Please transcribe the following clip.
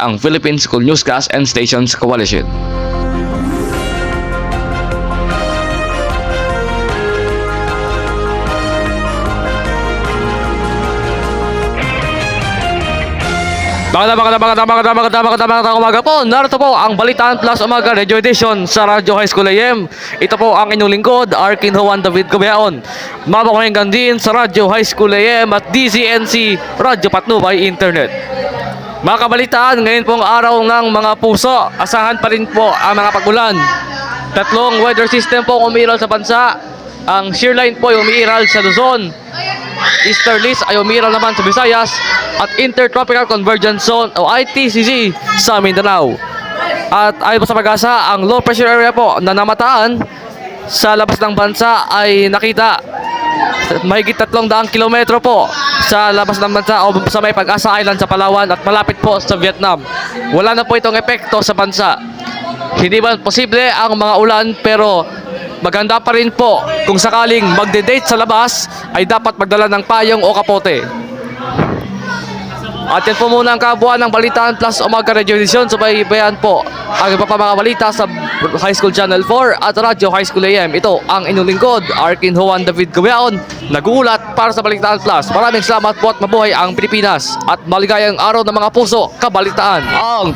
ang Philippine School Newscast and Stations Coalition. Magandang umaga po. Narito po ang Balitaan Plus Umaga Radio Edition sa Radyo High School AM. Ito po ang inyong lingkod, Arkin Juan David Gobeaon. Mapapakinggan din sa Radyo High School AM at DZNC Radyo Patnubay Internet. Mga kabalitaan, ngayon pong araw ng mga puso, asahan pa rin po ang mga pag-ulan. Tatlong weather system po umiiral sa bansa. Ang shear line po ay umiiral sa Luzon. Easterlies ay umiiral naman sa Visayas at Intertropical Convergence Zone o ITCZ sa Mindanao. At ayon po sa Pag-asa, ang low pressure area po na namataan sa labas ng bansa ay nakita mahigit 300 kilometro po sa labas ng bansa o sa may Pag-asa Island sa Palawan at malapit po sa Vietnam. Wala na po itong epekto sa bansa. Hindi ba posible ang mga ulan, pero maganda pa rin po kung sakaling magde-date sa labas ay dapat magdala ng payong o kapote. At yan po muna ang kabuuan ng Balitaan Plus Umaga Radio Edition. Subaybayan po ang iba pa mga balita sa High School Channel 4 at Radyo High School AM. Ito ang inyong lingkod, Arkin Juan David Gobeaon, nagulat para sa Balitaan Plus. Maraming salamat po at mabuhay ang Pilipinas at maligayang araw ng mga puso, kabalitaan. Ang